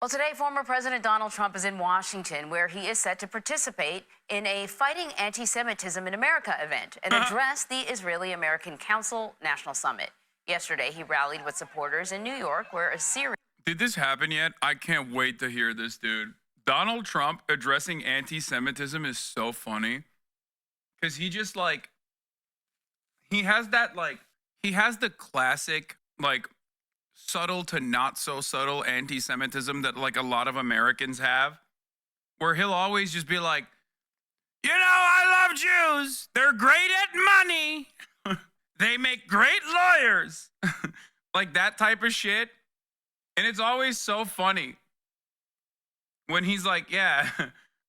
Well, today, former President Donald Trump is in Washington, where he is set to participate in a Fighting Anti Semitism in America event and address the Israeli American Council National Summit. Yesterday, he rallied with supporters in New York, where a series. Did this happen yet? I can't wait to hear this, dude. Donald Trump addressing anti Semitism is so funny because he just he has that, he has the classic, subtle to not so subtle anti Semitism that, a lot of Americans have, where he'll always just be like, I love Jews. They're great at money. They make great lawyers. Like that type of shit. And it's always so funny when he's like, yeah,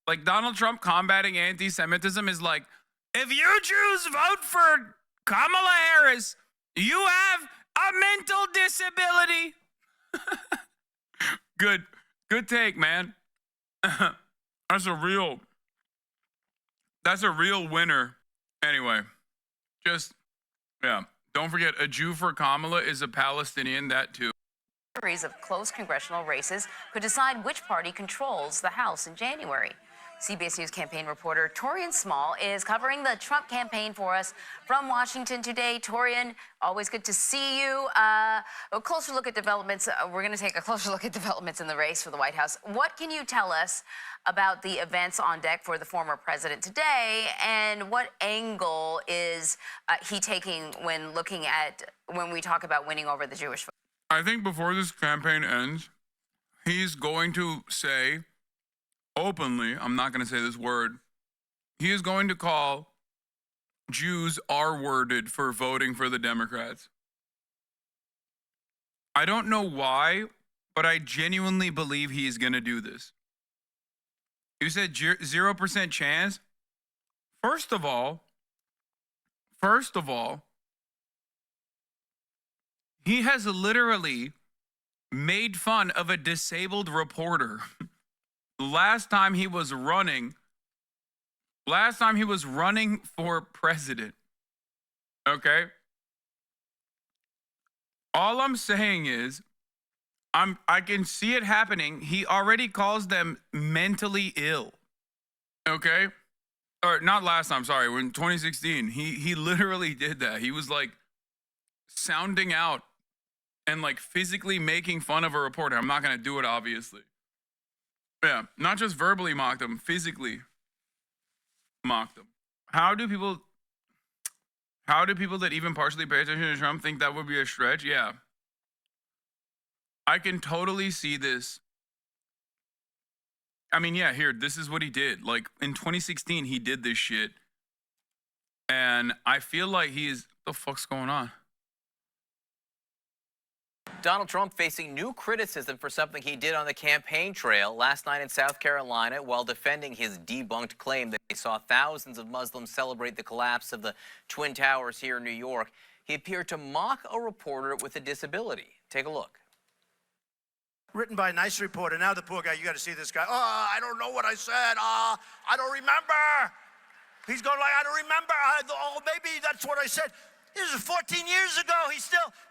like Donald Trump combating anti Semitism is like, if you Jews vote for Kamala Harris, you have a mental disability. Good take, man. That's a real winner. Anyway, don't forget, a Jew for Kamala is a Palestinian, that too. Series of close congressional races could decide which party controls the House in January. CBS News campaign reporter Torian Small is covering the Trump campaign for us from Washington today. Torian, always good to see you. A closer look at developments. We're going to take a closer look at developments in the race for the White House. What can you tell us about the events on deck for the former president today, and what angle is he taking when we talk about winning over the Jewish vote? I think before this campaign ends, he's going to say openly, I'm not going to say this word, he is going to call Jews R-worded for voting for the Democrats. I don't know why, but I genuinely believe he is going to do this. You said 0% chance? First of all, he has literally made fun of a disabled reporter last time he was running for president. Okay? All I'm saying is I can see it happening. He already calls them mentally ill. Okay? Or not last time, sorry, in 2016, he literally did that. He was sounding out and physically making fun of a reporter. I'm not going to do it, obviously. Yeah, not just verbally mocked him, physically mocked him. How do people that even partially pay attention to Trump think that would be a stretch? Yeah. I can totally see this. I mean, yeah, here, this is what he did. In 2016, he did this shit. And I feel like what the fuck's going on? Donald Trump facing new criticism for something he did on the campaign trail last night in South Carolina while defending his debunked claim that he saw thousands of Muslims celebrate the collapse of the Twin Towers here in New York. He appeared to mock a reporter with a disability. Take a look. Written by a nice reporter. Now the poor guy, you got to see this guy. Oh, I don't know what I said. I don't remember. He's going I don't remember. Oh, maybe that's what I said. This was 14 years ago.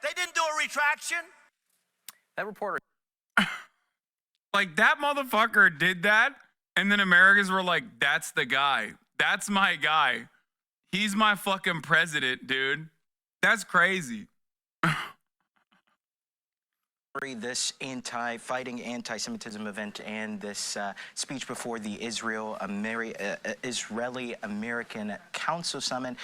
They didn't do a retraction. That reporter. That motherfucker did that. And then Americans were like, that's the guy. That's my guy. He's my fucking president, dude. That's crazy. This fighting anti-Semitism event and this speech before the Israeli American Council Summit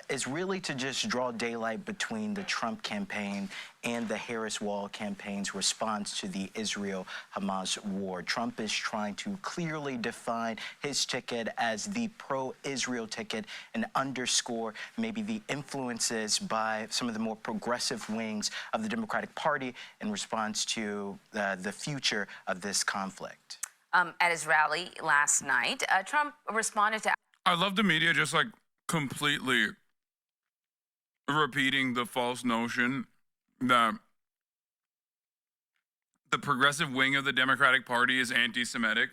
is really to just draw daylight between the Trump campaign and the Harris Wall campaign's response to the Israel-Hamas war. Trump is trying to clearly define his ticket as the pro-Israel ticket and underscore maybe the influences by some of the more progressive wings of the Democratic Party in response to the future of this conflict. At his rally last night, Trump responded to. I love the media just completely repeating the false notion that the progressive wing of the Democratic Party is anti-Semitic.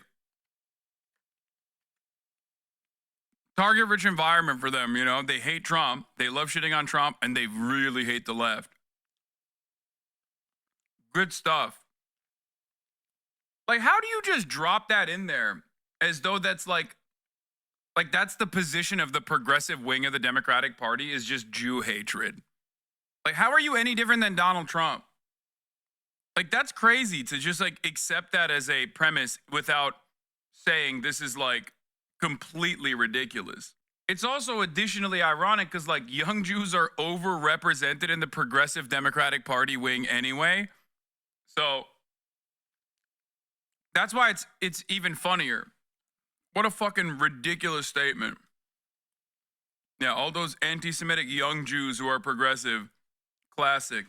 Target-rich environment for them, They hate Trump, they love shitting on Trump, and they really hate the left. Good stuff. Like, how do you just drop that in there as though that's like that's the position of the progressive wing of the Democratic Party is just Jew hatred? Like, how are you any different than Donald Trump? Like, that's crazy to just like accept that as a premise without saying this is like completely ridiculous. It's also additionally ironic because like young Jews are overrepresented in the progressive Democratic Party wing anyway. So that's why it's even funnier. What a fucking ridiculous statement. Yeah, all those anti-Semitic young Jews who are progressive, classic.